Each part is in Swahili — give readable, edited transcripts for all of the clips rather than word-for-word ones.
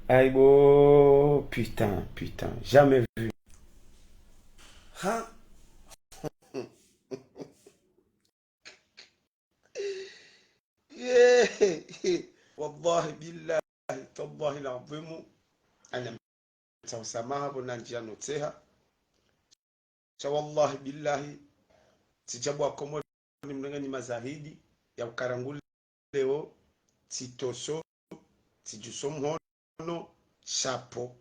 Aïe, putain, putain, jamais vu. Hein? Yeah. Wallahi billahi tallahi alazim ana mtawasamaha bona njia noteha cha wallahi billahi tijabu akomo ni mnangani mazahidi ya ukarangule leo titoso tijuso mhono shapo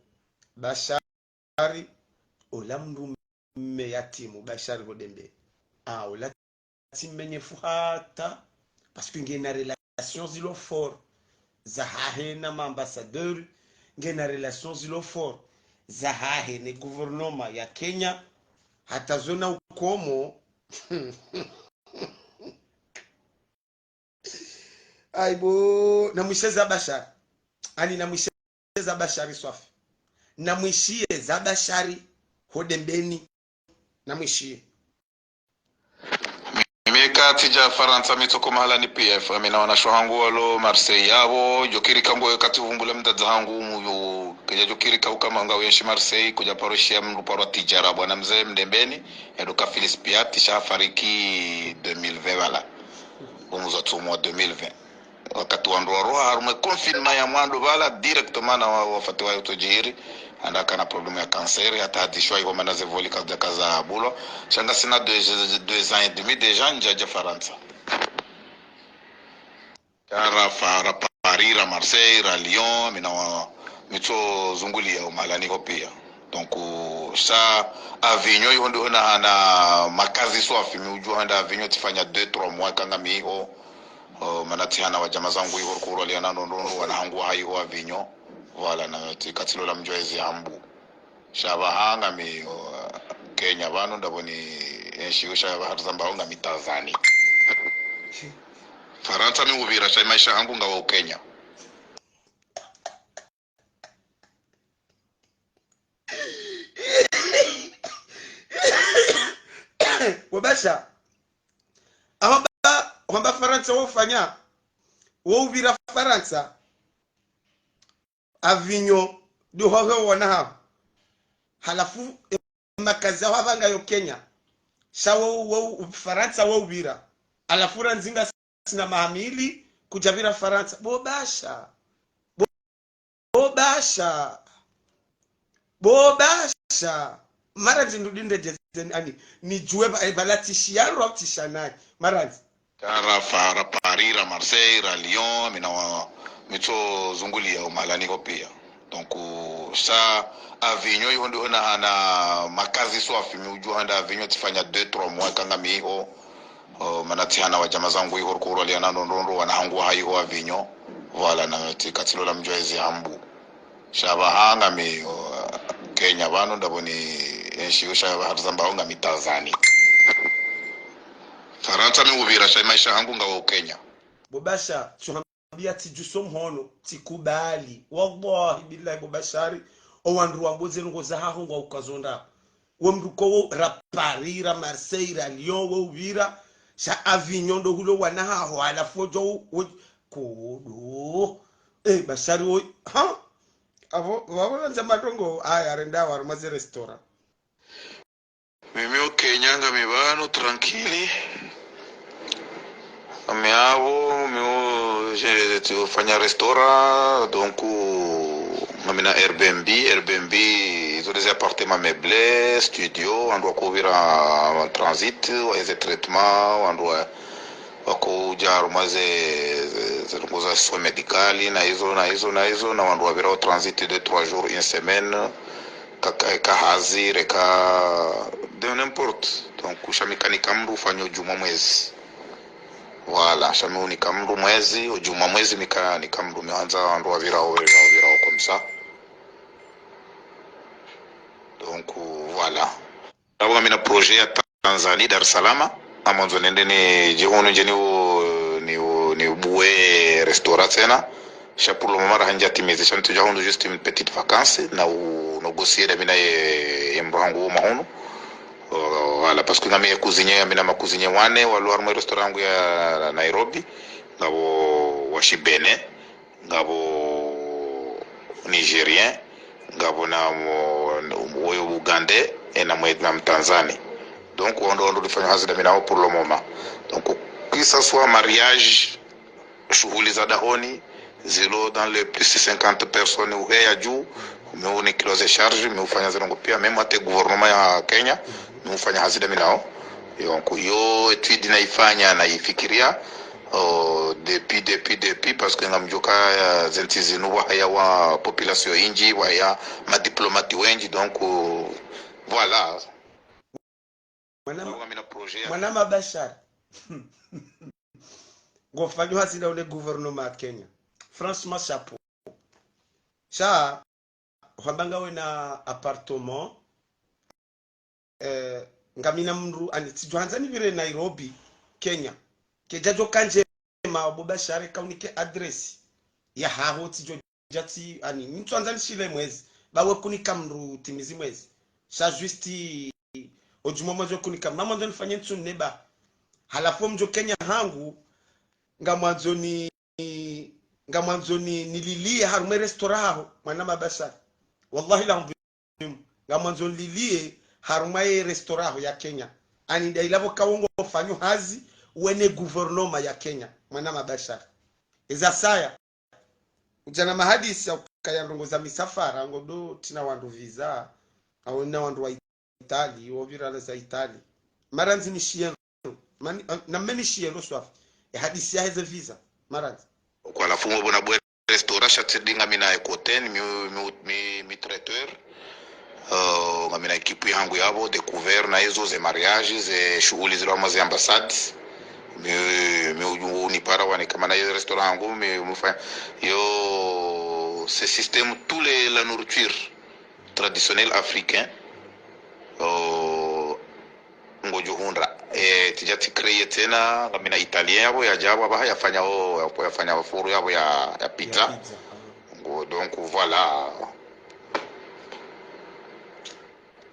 bashari olamndu me yatimu bashari bodembe ola timenye fuhata parce que ngena relation zilo fort za hahe na maambassadeur ngena relation zilo fort za hahe ne gouvernement ya Kenya hata zona ukomo aibo na mwisheza bashari ani na mwisheza bashari swafi na mwishie za bashari hodembeni na mwishie mika tija faransa mitoko mahala ni pf amina wana shohangu walo Marseille yabo jokiri kango kati vumbula mdadza hangu muyo keja jokiri kauka manga wenshi Marseille kuja paroshia mndu parwa tijara bwana mzee mdembeni eduka Phyllis Piat shafariki 2020 wala umuza tumo 2020 wakati wandu waroha harume confinement ya mwando bala directement na wafati wa utojiri andaka na problemu ya kanseri hata hadishwa hiyo manaze voli kaza bulo shanga sina 2 ans et demi déjà njaja Faransa kara fara Paris ra Marseille ra Lyon mina mito zunguli ya umalani ko pia donc sa Avignon hiyo ndio na makazi swafi miujua handa Avignon tifanya 2-3 mois kanga miho manati hana wajama zangu hiyo kuro aliana nondo wanahangu hayo Avignon wala na tikatilo la mjoezi hambu shabahanga mi Kenya bano ndaboni enshiusha baharzamba nga mi Tanzania Faransa mi uvira sha maisha yangu ngawa Kenya wabasha hamba Faransa wofanya wovira Faransa Avignon do hoho wana halafu makazi wavanga yo Kenya shawo Faransa wovira alafu ranzinga sina mahamili kujavira Faransa bobasha mara zindudinde jezen ani ni juwe balatishia rotishanai mara kara fara Paris ra Marseille ra Lyon mina mito zunguli ya umalani ko pia donc sa Avignon hiyo ndio na makazi swafi miujua handa Avignon tifanya 2-3 mois kanga miho manati hana wajama zangu hiyo kuro aliana nondo wanahangu hayo Avignon wala na tikatilo la mjoezi hambu shabahanga mi Kenya bano ndaboni enshiusha baharzamba nga mi Tanzania Faransa mi uvira sha maisha yangu ngawa Kenya bobasha tuhambia tijuso mhono tikubali wallahi billahi bobashari owandu wamboze ngo zahaho ngo ukazonda womduko ra Paris ra Marseille ra Lyon wo uvira sha Avignon ndo hulo wanahaho alafu jo kodo bashari wo ha avo wabona nza matongo aya renda wa maze restaurant mimi Kenya nga mibano tranquille amiabo meu je fanya restaurant donc mamina Airbnb ils ont des appartements meublés studio on doit couvrir en transit ou les traitements on doit wakuja rumaze zilunguza soins médicales na hizo na on doit vira au transit de 3 jours une semaine kahazi reka de n'importe donc shamikani kamru fanyo juma mwezi wala shamuni kamru mwezi ujuma mwezi ni kamru mianza ndo vira comme ça donc voilà abo mina projet ya Tanzania Dar es Salaam amonzo nende ni jihono jeni ni buwe restaurant tena cha pour le moment hanja timeze chanto jahondo juste une petite vacance na négocier da mina yembangu mahono voilà parce que ngami cuisinier mina ma cuisinier wane walo armo restaurant ya Nairobi ngabo washibene ngabo Nigérien, ngabo na woyo Ougandais et na Tanzanie. Donc on doit faire hazida minao pour le moment. Donc que ça soit mariage, shughuli za dahoni zilo dans les plus de 50 personnes ou ya juu meone kilo za charge meufanya zango pia même hata gouvernement ya Kenya meufanya hazida minao. Donc yo etude naifanya na ifikiria depuis parce que ngamjoka zentizi no haya wa population inji wa ya madiplomati wengi. Donc voilà mwana mabashara ngofanywa sina ule gouvernement ya Kenya franchement chapeau cha hambanga wena appartement ngamina mru ani tijwanzani vile Nairobi Kenya kejajo kanje mabashara kaunike address ya haho tijo jati ani mtwanzani shile mwezi bawe kunika mru timizi mwezi cha justi ojumo mojo kunika mama ndo nifanye ntu neba halafu mjo Kenya hangu ngamwanzoni nililie harume restaurant mwana mabashara wallahi la ngamwanzoni lilie harume restaurant ya Kenya ani ndailavo kawongo fanyo hazi wene gouvernement ya Kenya mwana mabashara eza saya ujana mahadisi ya kayandongoza misafara ngodo tina wandu visa au na wandu wa Itali wovira za Itali maranzi ni shiero na meni shiero swafi ya hadisi ya heze visa maranzi kwa la fungo bona bwe restaurant chatedinga mina ekoten mi traiteur ngamina ekipu yangu yabo découvert na hizo ze mariages ze shughuli zile za ambassades ni para wane kama na hizo restaurant yangu mfanya yo ce système tous les la nourriture traditionnelle africain ngojo hundra tijati create tena ngamina italien yabo ya jabo aba yafanya furu yabo ya pizza donc voilà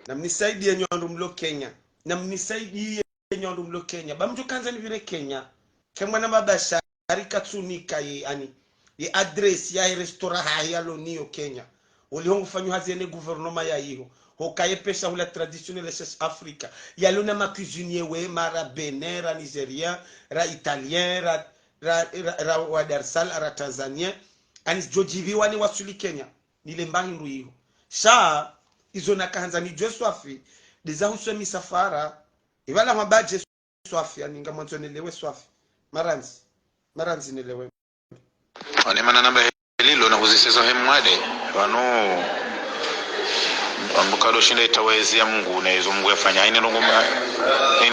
namnisaidie nyondo mlo Kenya namnisaidie nyondo mlo Kenya bamjo kanza ni vile Kenya kemwa na mabashari katsunika ani ye address ya restaurant haya lonio Kenya ulihongo fanyo hazene gouvernement ya hiyo hokaye pesa hula traditionnel es Africa yalona ma cuisinier we mara benin ra nigérien ra italien ra wa Dar es Salaam ra tanzanien ani jojivi wani wasuli Kenya nile mbangi hiyo sha izo na kanza ni jwe swafi deza huswe misafara ibala mabaje swafi ani ngamonzo nelewe swafi maranzi nelewe ane manana bahelilo na huziseza hemwade wano ambukalo shinda itawezi ya Mungu na hizo Mungu yafanya ini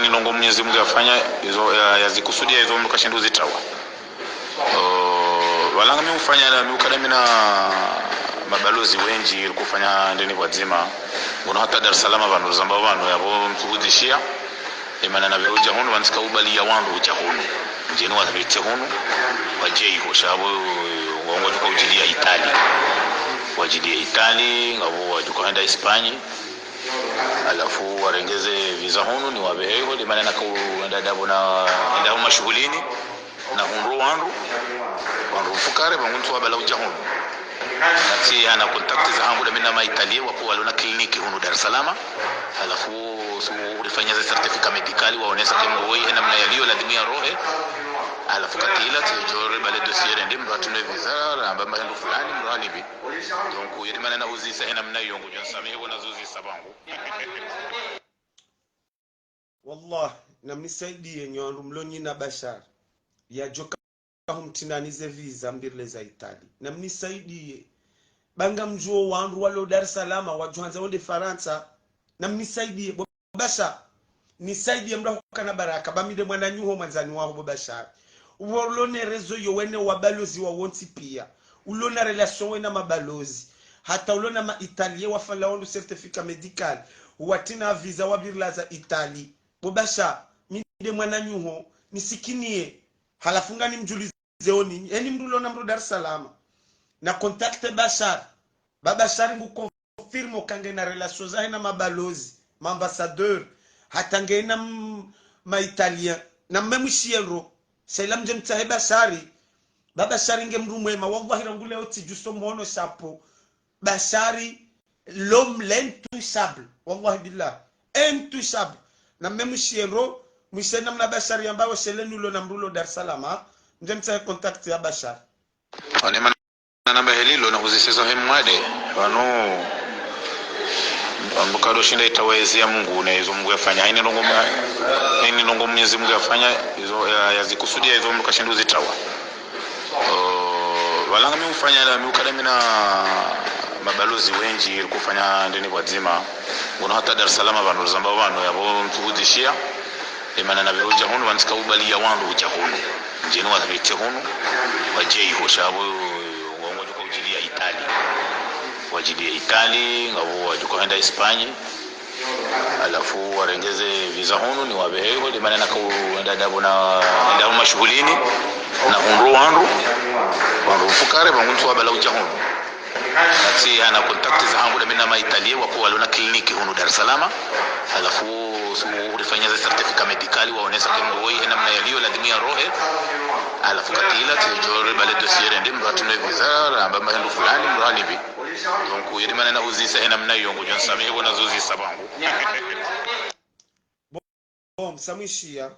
longo Mwenyezi Mungu yafanya hizo yazikusudia hizo Mungu kashindu zitawa walanga mimi ufanya na mimi ukadamina mabalozi wengi kufanya ndeni kwa zima kuna hata Dar es Salaam bantu zamba bantu yabo mfudishia imana na biroja hono wanzika ubali ya wandu uja hono jeni wa bite hono wajei ko shabo wango tuka ujidia Itali ngabo wajukaenda Hispania alafu warengeze visa hono ni wabeho limana na kuenda dabo na ndio mashughulini na hunro wandu fukare bantu wabala uja hono nati ana contact za hangu na ma Italia wapo walona kliniki hono Dar es Salaam alafu ulifanya certificate medical waonesa kama wewe namna yaliyo lazima ya rohe alafu katila tijore bale dossier ndim batune visa amba mahendo fulani mralibi donc yedi manana uzisa hena mna yongo jonsamehe wona zuzisa bangu wallah namnisaidie nyondo mlonyi na bashar ya joka humtinanize visa mbirle za Itali namnisaidie banga mjuo wandu walo Dar es Salaam wajuanza wonde Faransa namnisaidie bashar nisaidie mda hukana baraka bamide mwana nyuho mwanzani wao bashar uolone rezo yowene wabalozi wa wonti pia ulona relation wena mabalozi hata ulona ma Italie wafala ondu certificate medical watina visa wabirla za Italy bobasha mide mwana nyuho nisikinie halafunga ni mjulize oni eni mdulona mru Dar es Salaam na contacte bashar babashar ngu confirme kange na relation za na mabalozi ambassadeur hata ngena ma Italien na meme chiero selam jem tsahe bashari babashari nge mndu mwema wallahi rangule oti justo mwono chapeau bashari l'homme l'intouchable wallahi billah intouchable na même chiero mwisena mna bashari ambao shelenu lo na mrulo Dar es Salaam nje mtsaye contact ya bashari oni mana namba helilo na kuzisizo hemwade wano ambukado shinda itawezi ya Mungu na hizo Mungu yafanya haini nongo Mwenyezi Mungu yafanya hizo yazikusudia hizo Mungu kashindu zitawa walanga mimi ufanya na miukadami na mabalozi wengi kufanya ndeni kwa zima una hata Dar es Salaam bantu zambao bano yabo mtugudishia imana na biroja hono wanzika ubali ya wandu uja hono jenu wazabite hono wajei ho shabo wango juko ujili ya Italia wajili ya Italia ngabo wajuko henda Hispania alafu warengeze visa hono ni wabeho imana na kuenda dabo na ndio mashughulini na hondo wandu fukare bantu wabala uja hono ati ana contact za hangu na ma Italia wako walona kliniki hono Dar es Salaam alafu ulifanya certificate medicali waonesa kwamba wewe namna yaliyo lazima ya rohe alafu katila tijore bale dossier ndio mratu na visa amba mahendo fulani mrani bi donc yedi manena uzisa namna yongo jon sami ebo nazuzisa bangu bon samishia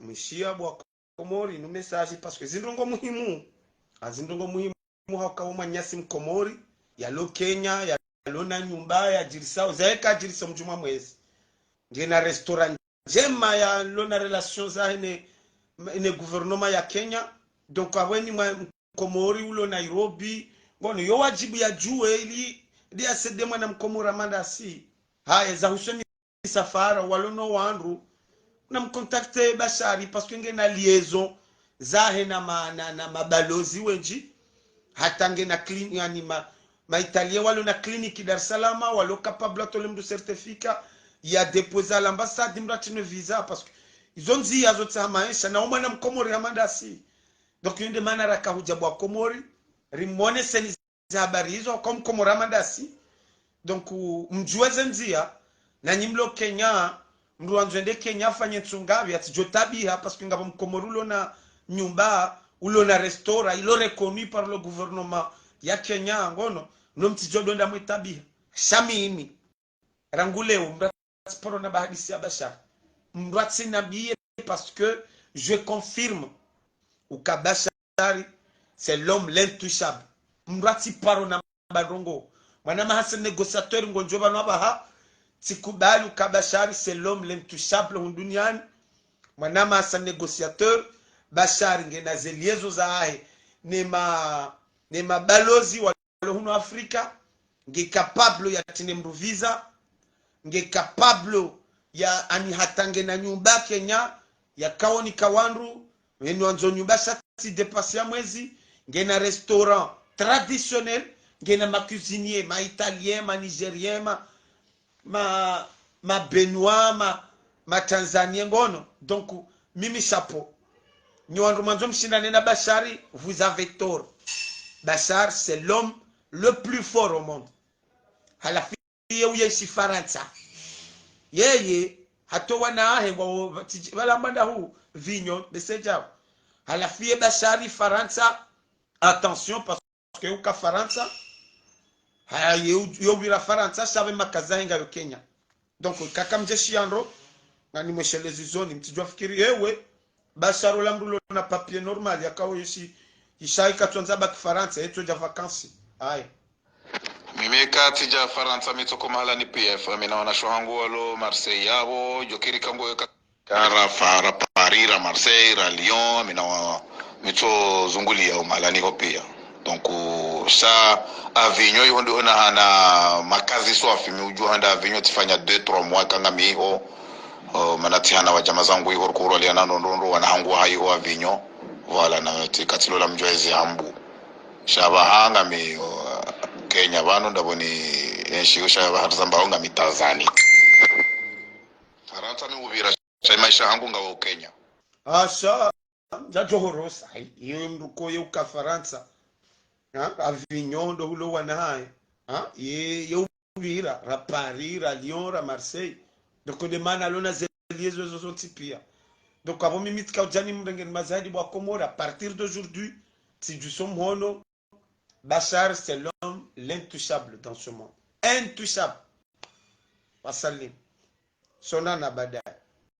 mishia bwa Komori no message parce que zindongo muhimu azindongo muhimu hakawo manyasi mkomori ya lo Kenya ya lo na nyumba ya jirisao zaeka jirisa mjuma mwezi ngena restaurant jema ya lo na relations za ne gouvernement ya Kenya donc aweni mkomori ulo Nairobi ngono yo wajibu ya jue ili dia sedema na mkomora mandasi haya za husemi safara walono wandu na mkontakte bashari parce que ngena liaison zahe na mabalozi wenji hata ngena clinique yani ma italien walo na clinique Dar es Salaam walo capable to lemdo certificat ya déposer l'ambassade mratino visa parce que izonzi azotsa maisha na umana mkomori amandasi donc yende mana raka hujabwa komori rimone seni habari hizo kwa mkomori amandasi donc mjueze nzia na nyimlo Kenya mru wanzende Kenya afanye tsungabi ati jotabiha parce que ngabo mkomorulo na nyumba ulo na restaurant ilo reconnu par le gouvernement ya Kenya ngono no mtijodo nda mwitabiha shamimi ranguleo mratsporo na bahadisi ya bashar mratsi nabiye parce que je confirme ukabashari c'est l'homme l'intouchable mratsi paro na barongo mwana mahasa négociateur ngonjoba no baha tikubali ukabashari c'est l'homme l'intouchable duniani mwanama asa négociateur bashari ngena zeliezo zahe ne mabalozi wa huno Afrika nge capable ya tinemru visa nge capable ya ani hatange na nyumba Kenya ya kaoni kawandu wenu anzo nyumba sati depassi ya mwezi ngena restaurant traditionnel ngena ma cuisinier ma italien ma nigerien ma benoit ma tanzanien ngono donc mimi chapeau nyoandu manzo mshindane na bashari vous avez tort Bashar c'est l'homme le plus fort au monde halafi yeye si Faransa yeye hatowa na ahengo wala manda hu vinyo beseja halafi bashari Faransa attention parce que uka Faransa haya yo bira Faransa sabe makazahinga yo Kenya donc kakamjeshi andro ngani mweshelezi zoni mtijwa fikiri ewe Bashar la mrulo na papier normal yakawo yeshi ishaika tuanzaba kifaransa yetu ya vacances haya mimi kati ja Faransa mitoko mahala ni PF minaona shohangu walo Marseille yabo jokiri kango kara fara Paris Marseille Lyon minaona mito zunguli ya mahala ni pia donc sa Avignon yondo na makazi swafi miujua handa Avignon tifanya 2-3 mois kanga miho manati hana wajama zangu hiyo kuro aliana ndondo wanahangu hayo Avignon voilà na tikatilo la mjwezi hambu shabahanga mi Kenya bano ndaboni enshio shaba zambao ngami Tanzania Faransa ni ubira maisha hangu ngawo Kenya asha jajohorosa hiyo mruko yuka Faransa Avignon ndo hulo wanaye ye ubira ra Paris ra Lyon ra Marseille donc de mana lona zeliezo zo tipia donc avant mimi tika ujani mrengeni mazadi bwa Komora à partir d'aujourd'hui tijuso mhono Bachar c'est l'homme l'intouchable dans ce monde, intouchable. Wasalim sonana baadaye.